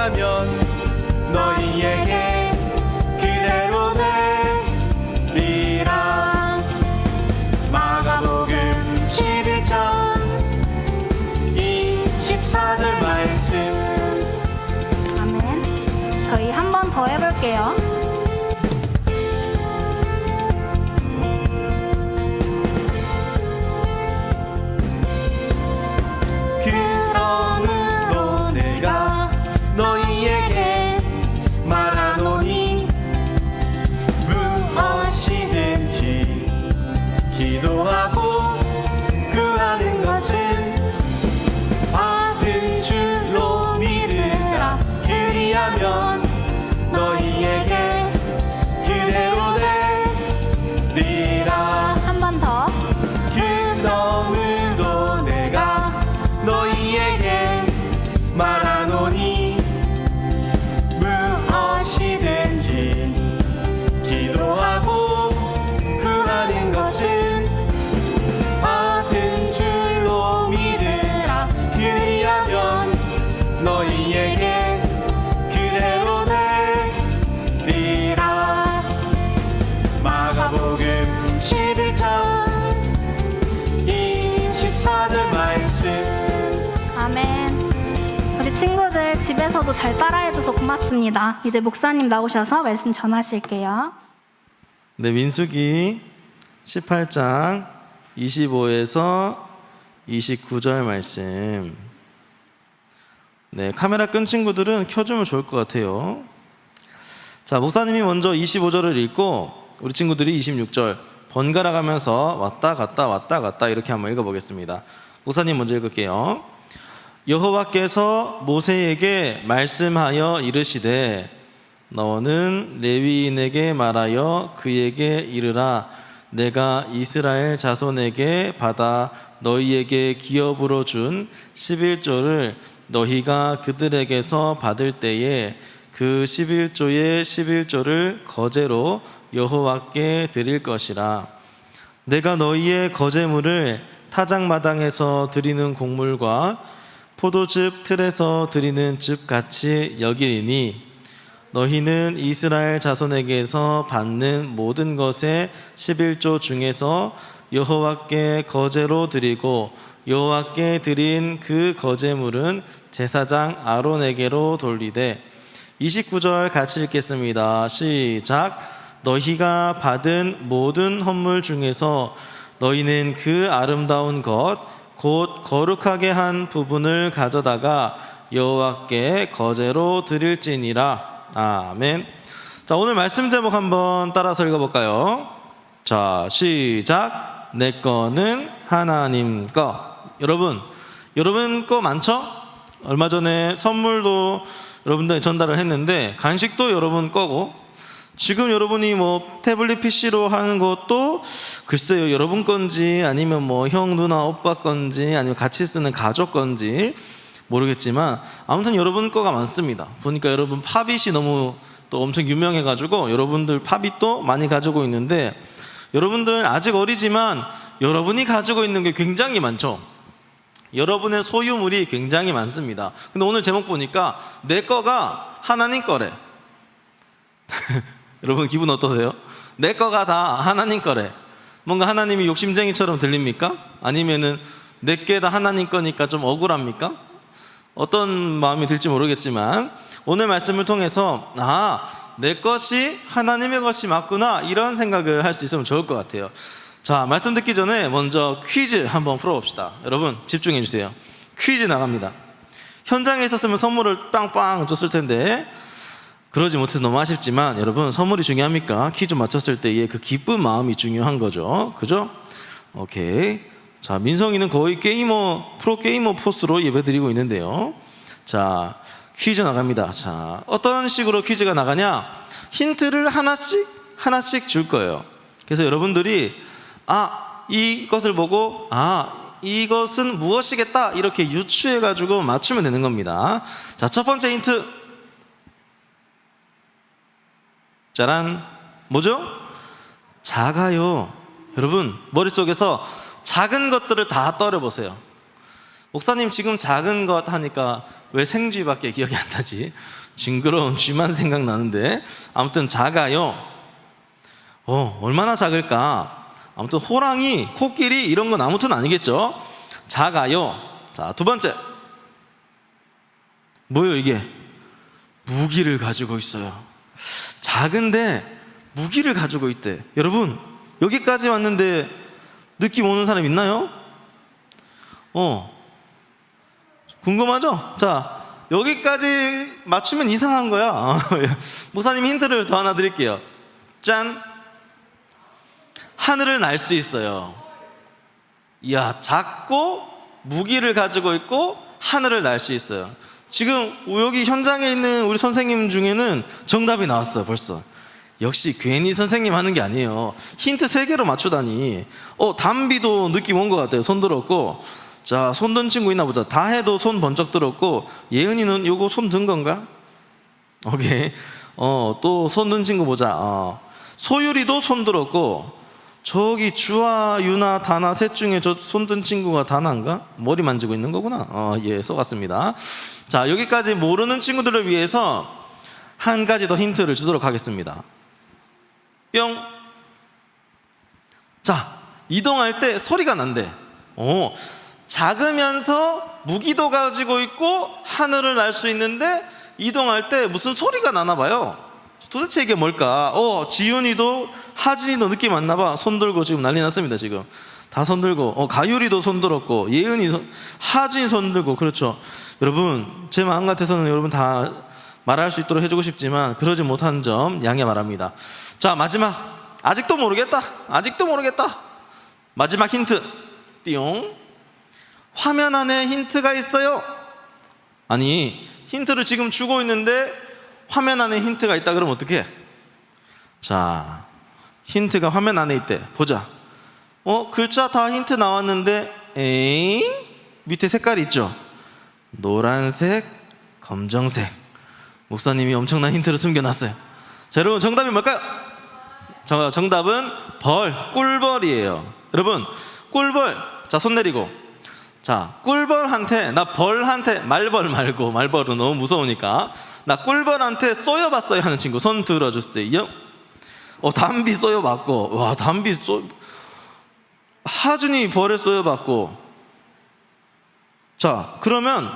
그리하면 너희에게 그대로 되리라. 마가복음 11장 24절 말씀. 아멘. 저희 한 번 더 해볼게요. 그러므로 내가 너희에게 말하노니 무엇이든지 기도하고 구하는 것은 받은 줄로 믿으라. 그리하면 너희에게 그대로 되리라. 한 번 더. 그러므로 내가 너희에게 말하노니 무엇이든지 기도하고 구하는 것은 받은 줄로 믿으라. 그리하면 너희에게 그대로 되리라. 마가복음 11장 24절 말씀. 아멘. 우리 친구들 집에서도 잘 따라해줘서 고맙습니다. 이제 목사님 나오셔서 말씀 전하실게요. 네, 민수기 18장 25에서 29절 말씀. 네, 카메라 끈 친구들은 켜주면 좋을 것 같아요. 자, 목사님이 먼저 25절을 읽고 우리 친구들이 26절 번갈아 가면서 왔다 갔다 왔다 갔다 이렇게 한번 읽어보겠습니다. 목사님 먼저 읽을게요. 여호와께서 모세에게 말씀하여 이르시되 너는 레위인에게 말하여 그에게 이르라. 내가 이스라엘 자손에게 받아 너희에게 기업으로 준 11조를 너희가 그들에게서 받을 때에 그 11조의 11조를 거제로 여호와께 드릴 것이라. 내가 너희의 거제물을 타작마당에서 드리는 곡물과 포도즙 틀에서 드리는 즙같이 여기리니 너희는 이스라엘 자손에게서 받는 모든 것의 11조 중에서 여호와께 거제로 드리고 여호와께 드린 그 거제물은 제사장 아론에게로 돌리되. 29절 같이 읽겠습니다. 시작. 너희가 받은 모든 헌물 중에서 너희는 그 아름다운 것 곧 거룩하게 한 부분을 가져다가 여호와께 거제로 드릴지니라. 아멘. 자, 오늘 말씀 제목 한번 따라서 읽어볼까요? 자, 시작. 내 거는 하나님 거. 여러분 거 많죠? 얼마 전에 선물도 여러분들 전달을 했는데 간식도 여러분 거고, 지금 여러분이 뭐 태블릿 PC로 하는 것도 글쎄요 여러분 건지 아니면 뭐 형 누나 오빠 건지 아니면 같이 쓰는 가족 건지 모르겠지만 아무튼 여러분 거가 많습니다. 보니까 여러분 팝잇이 너무 또 엄청 유명해가지고 여러분들 팝잇도 많이 가지고 있는데, 여러분들 아직 어리지만 여러분이 가지고 있는 게 굉장히 많죠. 여러분의 소유물이 굉장히 많습니다. 근데 오늘 제목 보니까 내 거가 하나님 거래. 여러분 기분 어떠세요? 내 거가 다 하나님 거래. 뭔가 하나님이 욕심쟁이처럼 들립니까? 아니면은 내게 다 하나님 거니까 좀 억울합니까? 어떤 마음이 들지 모르겠지만 오늘 말씀을 통해서 내 것이 하나님의 것이 맞구나 이런 생각을 할 수 있으면 좋을 것 같아요. 자, 말씀 듣기 전에 먼저 퀴즈 한번 풀어봅시다. 여러분 집중해 주세요. 퀴즈 나갑니다. 현장에 있었으면 선물을 빵빵 줬을 텐데 그러지 못해서 너무 아쉽지만, 여러분 선물이 중요합니까? 퀴즈 맞췄을 때의 그 기쁜 마음이 중요한 거죠. 그죠? 오케이. 자, 민성이는 거의 프로게이머 포스로 예배드리고 있는데요. 자, 퀴즈 나갑니다. 자, 어떤 식으로 퀴즈가 나가냐? 힌트를 하나씩 줄 거예요. 그래서 여러분들이 이것을 보고 이것은 무엇이겠다 이렇게 유추해가지고 맞추면 되는 겁니다. 자, 첫 번째 힌트. 짜란. 뭐죠? 작아요. 여러분 머릿속에서 작은 것들을 다 떠올려보세요. 목사님 지금 작은 것 하니까 왜 생쥐밖에 기억이 안 나지? 징그러운 쥐만 생각나는데 아무튼 작아요. 얼마나 작을까? 아무튼 호랑이, 코끼리 이런 건 아무튼 아니겠죠? 작아요. 자, 두 번째. 뭐예요 이게? 무기를 가지고 있어요. 작은데 무기를 가지고 있대. 여러분 여기까지 왔는데 느낌 오는 사람 있나요? 궁금하죠? 자, 여기까지 맞추면 이상한 거야. 목사님 힌트를 더 하나 드릴게요. 짠! 하늘을 날 수 있어요. 이야, 작고 무기를 가지고 있고 하늘을 날 수 있어요. 지금 여기 현장에 있는 우리 선생님 중에는 정답이 나왔어요 벌써. 역시 괜히 선생님 하는 게 아니에요. 힌트 3개로 맞추다니. 담비도 느낌 온 것 같아요. 손 들었고, 자, 손 든 친구 있나 보자. 다혜도 손 번쩍 들었고, 예은이는 요거 손 든 건가? 오케이. 또 손 든 친구 보자. 소율이도 손 들었고, 저기 주아, 유나, 다나 셋 중에 저 손 든 친구가 다나인가? 머리 만지고 있는 거구나. 예, 쏘갔습니다. 자, 여기까지 모르는 친구들을 위해서 한 가지 더 힌트를 주도록 하겠습니다. 뿅. 자, 이동할 때 소리가 난대. 작으면서 무기도 가지고 있고 하늘을 날 수 있는데 이동할 때 무슨 소리가 나나 봐요. 도대체 이게 뭘까? 지윤이도 하진이도 느낌 왔나 봐. 손 들고 지금 난리 났습니다. 지금 다 손 들고, 가율이도 손 들었고, 예은이 하진이 손 들고. 그렇죠. 여러분 제 마음 같아서는 여러분 다 말할 수 있도록 해주고 싶지만 그러지 못한 점 양해 바랍니다. 자, 마지막. 아직도 모르겠다. 마지막 힌트. 띠용. 화면 안에 힌트가 있어요. 아니, 힌트를 지금 주고 있는데 화면 안에 힌트가 있다 그러면 어떡해? 자, 힌트가 화면 안에 있대. 보자. 글자 다 힌트 나왔는데 에잉? 밑에 색깔이 있죠? 노란색, 검정색. 목사님이 엄청난 힌트를 숨겨놨어요. 자, 여러분 정답이 뭘까요? 정답은 꿀벌이에요. 여러분 꿀벌. 자, 손 내리고. 자, 꿀벌한테, 나 벌한테, 말벌 말고, 말벌은 너무 무서우니까, 나 꿀벌한테 쏘여봤어요 하는 친구 손 들어주세요. 담비 쏘여봤고. 와, 담비 하준이 벌에 쏘여봤고. 자, 그러면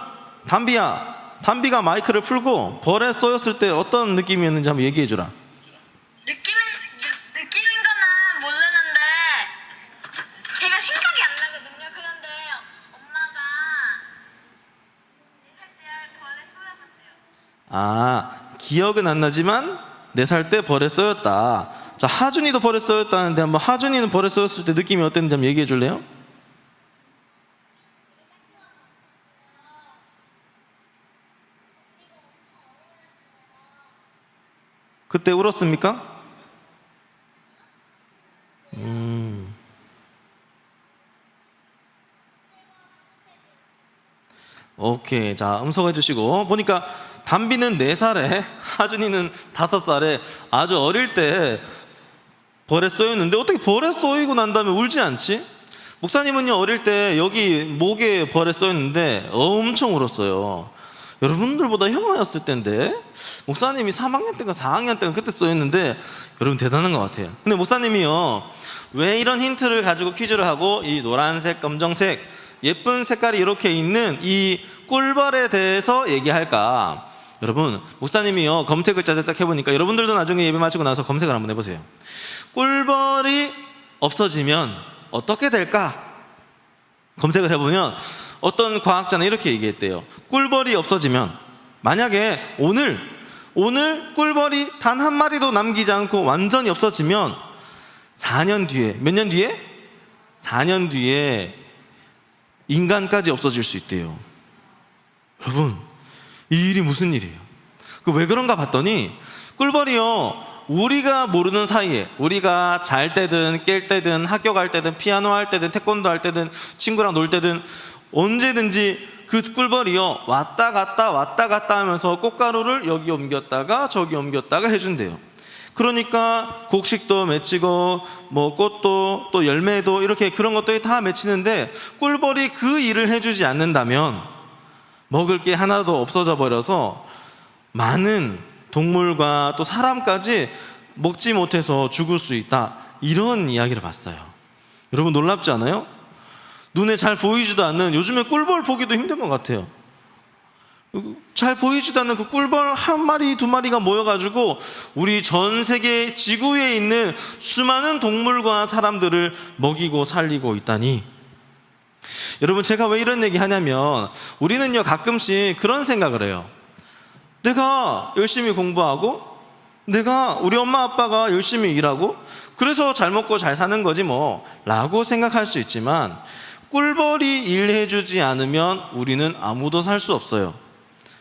담비가 마이크를 풀고 벌에 쏘였을 때 어떤 느낌이었는지 한번 얘기해 주라. 느끼는 거는 모르는데 제가 생각이 안 나거든요. 그런데 엄마가 4살 때 벌에 쏘여봤대요. 기억은 안 나지만 4살 때 벌에 쏘였다. 자, 하준이도 벌에 쏘였다는데 한번 하준이는 벌에 쏘였을 때 느낌이 어땠는지 한번 얘기해 줄래요? 그때 울었습니까? 오케이. 자, 음소거 해주시고. 보니까 담비는 4살에 하준이는 5살에 아주 어릴 때 벌에 쏘였는데 어떻게 벌에 쏘이고 난 다음에 울지 않지? 목사님은요, 어릴 때 여기 목에 벌에 쏘였는데 엄청 울었어요. 여러분들보다 형아였을 때인데 목사님이 3학년 때인가 4학년 때인가 그때 쏘였는데 여러분 대단한 것 같아요. 근데 목사님이요, 왜 이런 힌트를 가지고 퀴즈를 하고 이 노란색, 검정색 예쁜 색깔이 이렇게 있는 이 꿀벌에 대해서 얘기할까? 여러분, 목사님이요 검색을 짜자짝 해보니까 여러분들도 나중에 예배 마치고 나서 검색을 한번 해보세요. 꿀벌이 없어지면 어떻게 될까? 검색을 해보면 어떤 과학자는 이렇게 얘기했대요. 꿀벌이 없어지면, 만약에 오늘 꿀벌이 단 한 마리도 남기지 않고 완전히 없어지면 4년 뒤에, 몇 년 뒤에? 4년 뒤에 인간까지 없어질 수 있대요. 여러분, 이 일이 무슨 일이에요? 왜 그런가 봤더니 꿀벌이요, 우리가 모르는 사이에, 우리가 잘 때든 깰 때든 학교 갈 때든 피아노 할 때든 태권도 할 때든 친구랑 놀 때든 언제든지 그 꿀벌이요 왔다 갔다 하면서 꽃가루를 여기 옮겼다가 저기 옮겼다가 해준대요. 그러니까 곡식도 맺히고 뭐 꽃도 또 열매도 이렇게 그런 것들이 다 맺히는데 꿀벌이 그 일을 해주지 않는다면 먹을 게 하나도 없어져 버려서 많은 동물과 또 사람까지 먹지 못해서 죽을 수 있다, 이런 이야기를 봤어요. 여러분 놀랍지 않아요? 눈에 잘 보이지도 않는, 요즘에 꿀벌 보기도 힘든 것 같아요. 잘 보이지도 않는 그 꿀벌 한 마리 두 마리가 모여가지고 우리 전 세계 지구에 있는 수많은 동물과 사람들을 먹이고 살리고 있다니. 여러분 제가 왜 이런 얘기 하냐면, 우리는요 가끔씩 그런 생각을 해요. 내가 열심히 공부하고 우리 엄마 아빠가 열심히 일하고 그래서 잘 먹고 잘 사는 거지 뭐 라고 생각할 수 있지만, 꿀벌이 일해주지 않으면 우리는 아무도 살 수 없어요.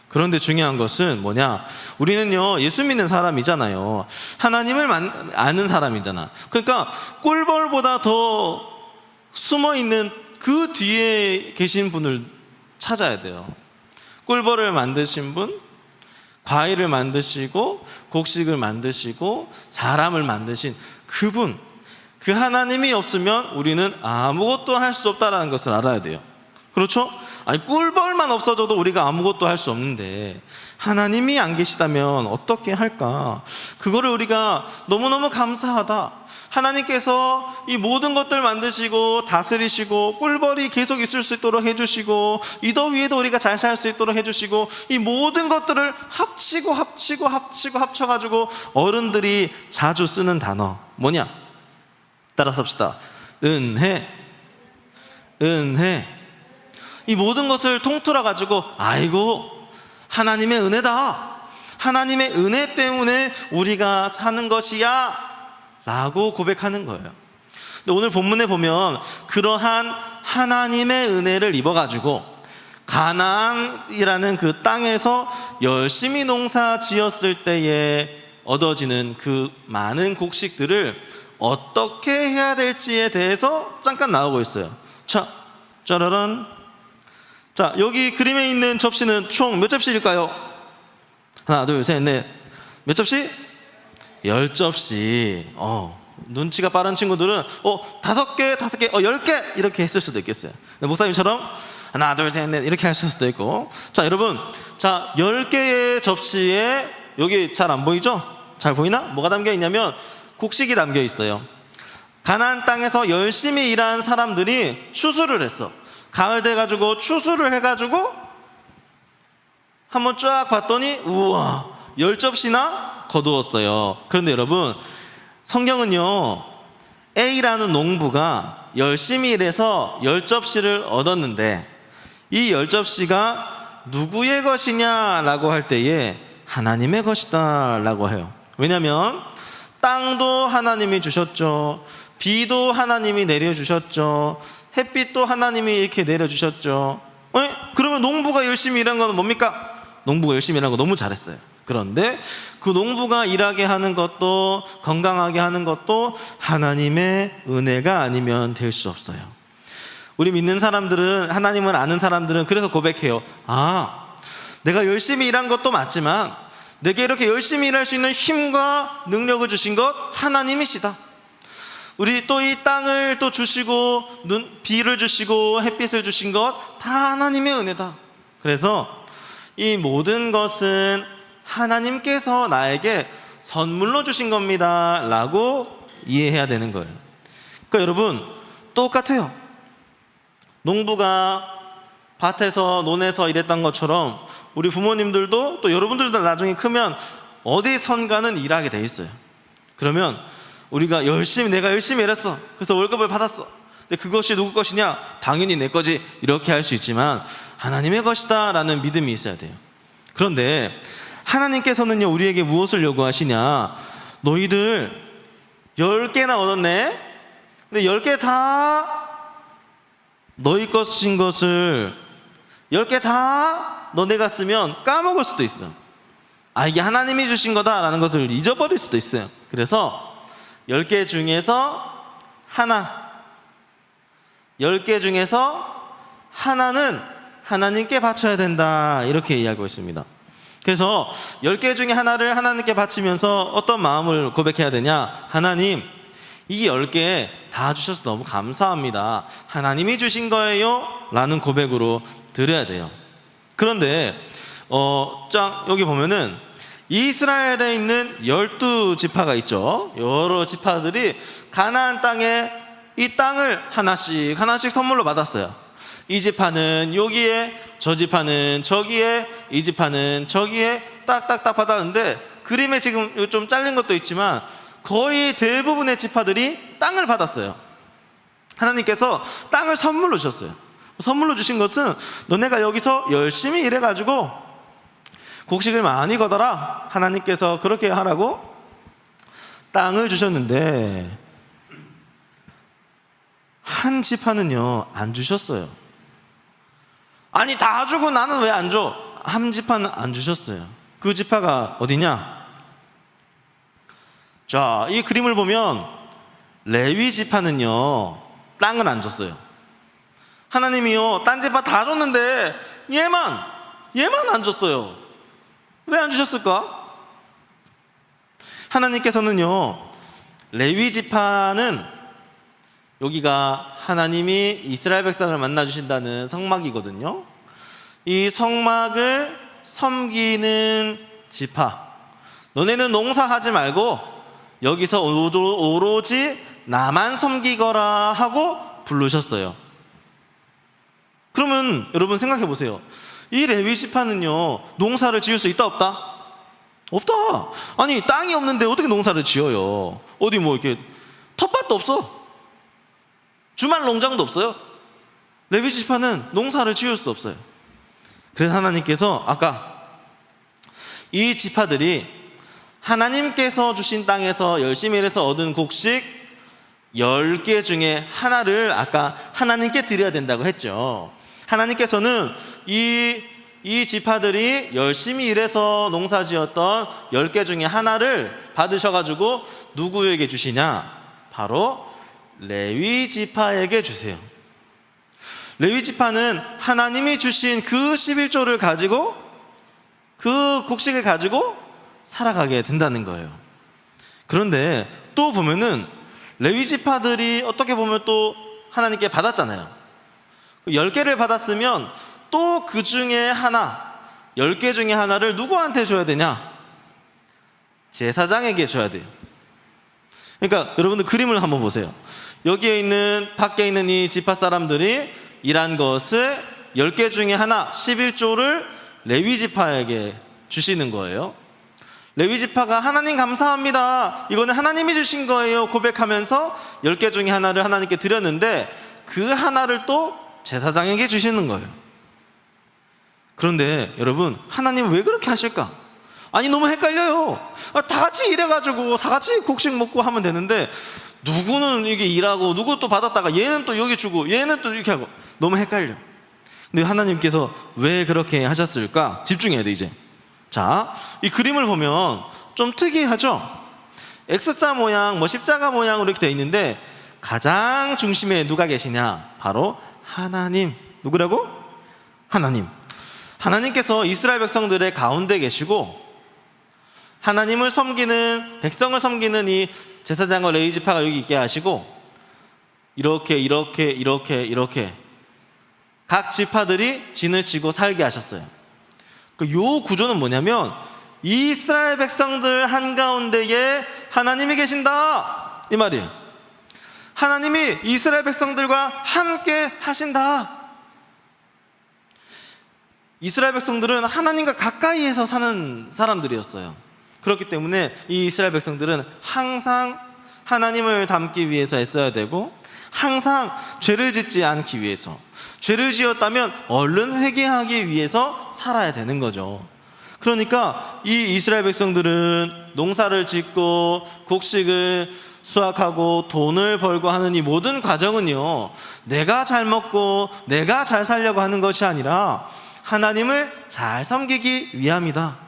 그런데 중요한 것은 뭐냐, 우리는요 예수 믿는 사람이잖아요. 하나님을 아는 사람이잖아. 그러니까 꿀벌보다 더 숨어있는 그 뒤에 계신 분을 찾아야 돼요. 꿀벌을 만드신 분, 과일을 만드시고 곡식을 만드시고 사람을 만드신 그분, 그 하나님이 없으면 우리는 아무것도 할 수 없다는 것을 알아야 돼요. 그렇죠? 아니 꿀벌만 없어져도 우리가 아무것도 할 수 없는데 하나님이 안 계시다면 어떻게 할까? 그거를 우리가 너무너무 감사하다. 하나님께서 이 모든 것들 만드시고 다스리시고 꿀벌이 계속 있을 수 있도록 해주시고 이 더위에도 우리가 잘 살 수 있도록 해주시고 이 모든 것들을 합쳐가지고 어른들이 자주 쓰는 단어 뭐냐? 따라서 합시다. 은혜. 이 모든 것을 통틀어 가지고 아이고 하나님의 은혜다, 하나님의 은혜 때문에 우리가 사는 것이야 라고 고백하는 거예요. 근데 오늘 본문에 보면 그러한 하나님의 은혜를 입어가지고 가나안이라는 그 땅에서 열심히 농사 지었을 때에 얻어지는 그 많은 곡식들을 어떻게 해야 될지에 대해서 잠깐 나오고 있어요. 자, 짜라란. 자, 여기 그림에 있는 접시는 총 몇 접시일까요? 하나, 둘, 셋, 넷. 몇 접시? 10접시. 눈치가 빠른 친구들은 5개, 5개, 10개 이렇게 했을 수도 있겠어요. 목사님처럼 하나, 둘, 셋, 넷 이렇게 하실 수도 있고. 자, 여러분, 자 10개의 접시에 여기 잘 안 보이죠? 잘 보이나? 뭐가 담겨 있냐면 곡식이 담겨 있어요. 가나안 땅에서 열심히 일한 사람들이 추수를 했어. 가을 돼가지고 추수를 해가지고 한번 쫙 봤더니 우와 10접시나 거두었어요. 그런데 여러분 성경은요 A라는 농부가 열심히 일해서 10접시를 얻었는데 이 10접시가 누구의 것이냐라고 할 때에 하나님의 것이다 라고 해요. 왜냐하면 땅도 하나님이 주셨죠, 비도 하나님이 내려주셨죠, 햇빛도 하나님이 이렇게 내려주셨죠. 그러면 농부가 열심히 일한 건 뭡니까? 농부가 열심히 일한 거 너무 잘했어요. 그런데 그 농부가 일하게 하는 것도 건강하게 하는 것도 하나님의 은혜가 아니면 될 수 없어요. 우리 믿는 사람들은, 하나님을 아는 사람들은 그래서 고백해요. 내가 열심히 일한 것도 맞지만 내게 이렇게 열심히 일할 수 있는 힘과 능력을 주신 것 하나님이시다. 우리 또 이 땅을 또 주시고 비를 주시고 햇빛을 주신 것 다 하나님의 은혜다. 그래서 이 모든 것은 하나님께서 나에게 선물로 주신 겁니다 라고 이해해야 되는 거예요. 그러니까 여러분 똑같아요. 농부가 밭에서 논에서 일했던 것처럼 우리 부모님들도 또 여러분들도 나중에 크면 어디선가는 일하게 돼 있어요. 그러면 우리가 내가 열심히 일했어, 그래서 월급을 받았어, 근데 그것이 누구 것이냐? 당연히 내 거지 이렇게 할 수 있지만 하나님의 것이다 라는 믿음이 있어야 돼요. 그런데 하나님께서는요 우리에게 무엇을 요구하시냐? 너희들 10개나 얻었네. 근데 10개 다 너희 것인 것을 10개 다 너네가 쓰면 까먹을 수도 있어. 이게 하나님이 주신 거다라는 것을 잊어버릴 수도 있어요. 그래서 10개 중에서 하나, 10개 중에서 하나는 하나님께 바쳐야 된다 이렇게 이야기하고 있습니다. 그래서 10개 중에 하나를 하나님께 바치면서 어떤 마음을 고백해야 되냐? 하나님, 이 10개 다 주셔서 너무 감사합니다. 하나님이 주신 거예요 라는 고백으로 드려야 돼요. 그런데 여기 보면은 이스라엘에 있는 12지파가 있죠. 여러 지파들이 가나안 땅에 이 땅을 하나씩 선물로 받았어요. 이 지파는 여기에, 저 지파는 저기에, 이 지파는 저기에 딱딱딱 받았는데, 그림에 지금 좀 잘린 것도 있지만 거의 대부분의 지파들이 땅을 받았어요. 하나님께서 땅을 선물로 주셨어요. 선물로 주신 것은 너네가 여기서 열심히 일해가지고 곡식을 많이 거둬라, 하나님께서 그렇게 하라고 땅을 주셨는데, 한 지파는요 안 주셨어요. 아니 다 주고 나는 왜 안 줘? 한 지파는 안 주셨어요. 그 지파가 어디냐? 자, 이 그림을 보면 레위 지파는요 땅을 안 줬어요. 하나님이요 딴 지파 다 줬는데 얘만 안 줬어요. 왜 안 주셨을까? 하나님께서는요 레위 지파는, 여기가 하나님이 이스라엘 백성을 만나주신다는 성막이거든요. 이 성막을 섬기는 지파, 너네는 농사하지 말고 여기서 오로지 나만 섬기거라 하고 부르셨어요. 그러면 여러분 생각해 보세요. 이 레위 지파는요 농사를 지을 수 있다 없다? 없다. 아니 땅이 없는데 어떻게 농사를 지어요? 어디 뭐 이렇게 텃밭도 없어. 주말 농장도 없어요. 레위 지파는 농사를 지을 수 없어요. 그래서 하나님께서 아까 이 지파들이 하나님께서 주신 땅에서 열심히 일해서 얻은 곡식 10개 중에 하나를 아까 하나님께 드려야 된다고 했죠. 하나님께서는 이 지파들이 열심히 일해서 농사 지었던 10개 중에 하나를 받으셔가지고 누구에게 주시냐? 바로 레위 지파에게 주세요. 레위 지파는 하나님이 주신 그 11조를 가지고, 그 곡식을 가지고 살아가게 된다는 거예요. 그런데 또 보면은 레위 지파들이 어떻게 보면 또 하나님께 받았잖아요. 10개를 받았으면 또 그 중에 하나, 10개 중에 하나를 누구한테 줘야 되냐? 제사장에게 줘야 돼요. 그러니까 여러분들 그림을 한번 보세요. 여기에 있는, 밖에 있는 이 지파 사람들이 일한 것을 10개 중에 하나, 11조를 레위 지파에게 주시는 거예요. 레위 지파가 하나님 감사합니다, 이거는 하나님이 주신 거예요 고백하면서 10개 중에 하나를 하나님께 드렸는데, 그 하나를 또 제사장에게 주시는 거예요. 그런데 여러분, 하나님은 왜 그렇게 하실까? 아니 너무 헷갈려요. 다 같이 일해가지고 다 같이 곡식 먹고 하면 되는데, 누구는 이게 일하고 누구 또 받았다가 얘는 또 여기 주고 얘는 또 이렇게 하고, 너무 헷갈려. 근데 하나님께서 왜 그렇게 하셨을까? 집중해야 돼 이제. 자, 이 그림을 보면 좀 특이하죠? X자 모양, 십자가 모양으로 이렇게 되어 있는데, 가장 중심에 누가 계시냐? 바로 하나님. 누구라고? 하나님. 하나님께서 이스라엘 백성들의 가운데 계시고, 하나님을 섬기는, 백성을 섬기는 이 제사장과 레위 지파가 여기 있게 하시고, 이렇게 각 지파들이 진을 치고 살게 하셨어요. 요 구조는 뭐냐면, 이스라엘 백성들 한가운데에 하나님이 계신다 이 말이에요. 하나님이 이스라엘 백성들과 함께 하신다. 이스라엘 백성들은 하나님과 가까이에서 사는 사람들이었어요. 그렇기 때문에 이 이스라엘 백성들은 항상 하나님을 닮기 위해서 애써야 되고, 항상 죄를 짓지 않기 위해서, 죄를 지었다면 얼른 회개하기 위해서 살아야 되는 거죠. 그러니까 이 이스라엘 백성들은 농사를 짓고 곡식을 수확하고 돈을 벌고 하는 이 모든 과정은요, 내가 잘 먹고 내가 잘 살려고 하는 것이 아니라 하나님을 잘 섬기기 위함이다.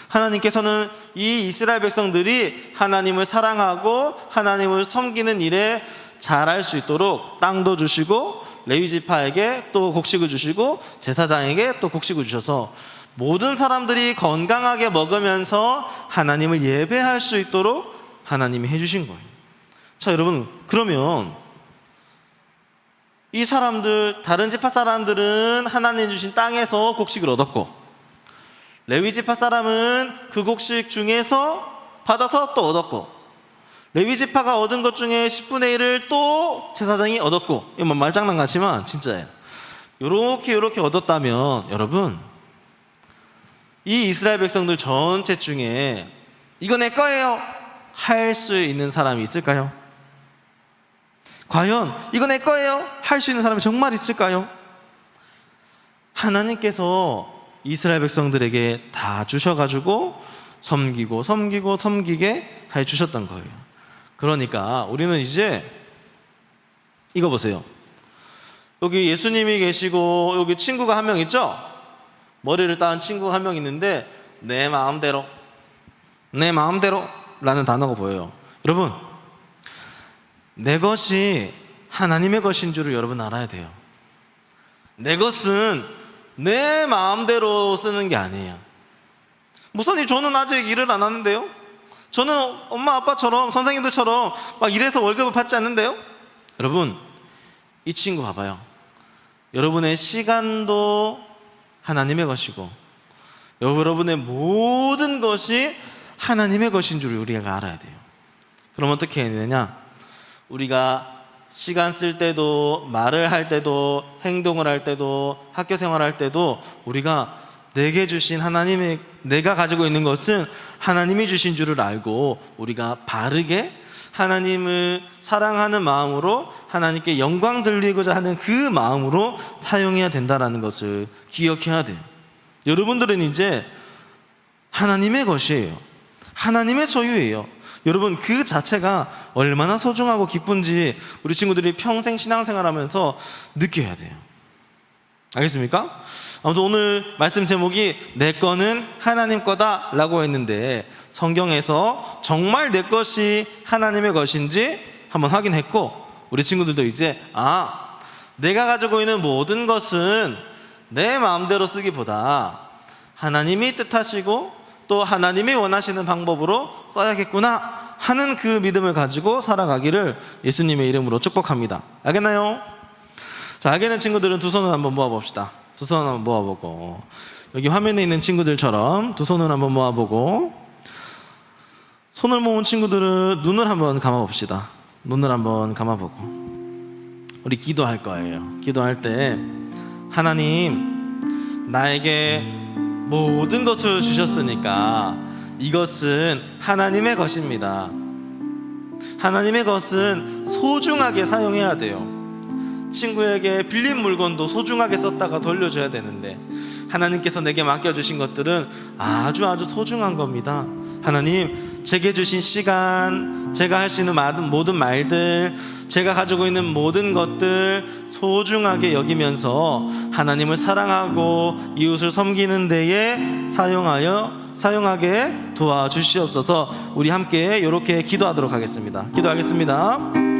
하나님께서는 이 이스라엘 백성들이 하나님을 사랑하고 하나님을 섬기는 일에 잘할 수 있도록 땅도 주시고, 레위 지파에게 또 곡식을 주시고, 제사장에게 또 곡식을 주셔서 모든 사람들이 건강하게 먹으면서 하나님을 예배할 수 있도록 하나님이 해주신 거예요. 자, 여러분, 그러면 이 사람들, 다른 지파 사람들은 하나님 주신 땅에서 곡식을 얻었고, 레위 지파 사람은 그 곡식 중에서 받아서 또 얻었고, 레위 지파가 얻은 것 중에 10분의 1을 또 제사장이 얻었고, 이거 뭐 말장난 같지만 진짜예요. 요렇게 얻었다면 여러분, 이 이스라엘 백성들 전체 중에 이거 내 거예요 할 수 있는 사람이 있을까요? 과연 이거 내 거예요 할 수 있는 사람이 정말 있을까요? 하나님께서 이스라엘 백성들에게 다 주셔가지고 섬기게 해주셨던 거예요. 그러니까 우리는 이제 이거 보세요. 여기 예수님이 계시고 여기 친구가 한 명 있죠? 머리를 따은 친구가 한 명 있는데 내 마음대로 라는 단어가 보여요. 여러분, 내 것이 하나님의 것인 줄을 여러분 알아야 돼요. 내 것은 내 마음대로 쓰는 게 아니에요. 목사님, 저는 아직 일을 안 하는데요? 저는 엄마 아빠처럼 선생님들처럼 막 일해서 월급을 받지 않는데요? 여러분, 이 친구 봐봐요. 여러분의 시간도 하나님의 것이고 여러분의 모든 것이 하나님의 것인 줄 우리가 알아야 돼요. 그럼 어떻게 해야 되냐? 우리가 시간 쓸 때도, 말을 할 때도, 행동을 할 때도, 학교 생활할 때도 우리가 내게 주신 하나님의, 내가 가지고 있는 것은 하나님이 주신 줄을 알고 우리가 바르게 하나님을 사랑하는 마음으로 하나님께 영광 돌리고자 하는 그 마음으로 사용해야 된다는 것을 기억해야 돼요. 여러분들은 이제 하나님의 것이에요. 하나님의 소유예요. 여러분, 그 자체가 얼마나 소중하고 기쁜지 우리 친구들이 평생 신앙생활하면서 느껴야 돼요. 알겠습니까? 아무튼 오늘 말씀 제목이 내 거는 하나님 거다 라고 했는데, 성경에서 정말 내 것이 하나님의 것인지 한번 확인했고, 우리 친구들도 이제 내가 가지고 있는 모든 것은 내 마음대로 쓰기보다 하나님이 뜻하시고 또 하나님이 원하시는 방법으로 써야겠구나 하는 그 믿음을 가지고 살아가기를 예수님의 이름으로 축복합니다. 알겠나요? 자, 알겠는 친구들은 두 손을 한번 모아봅시다. 두 손을 한번 모아보고, 여기 화면에 있는 친구들처럼 두 손을 한번 모아보고, 손을 모은 친구들은 눈을 한번 감아봅시다. 눈을 한번 감아보고 우리 기도할 거예요. 기도할 때 하나님, 나에게 모든 것을 주셨으니까 이것은 하나님의 것입니다. 하나님의 것은 소중하게 사용해야 돼요. 친구에게 빌린 물건도 소중하게 썼다가 돌려줘야 되는데 하나님께서 내게 맡겨주신 것들은 아주 소중한 겁니다. 하나님, 제게 주신 시간, 제가 할 수 있는 모든 말들, 제가 가지고 있는 모든 것들 소중하게 여기면서 하나님을 사랑하고 이웃을 섬기는 데에 사용하게 도와주시옵소서. 우리 함께 이렇게 기도하도록 하겠습니다. 기도하겠습니다.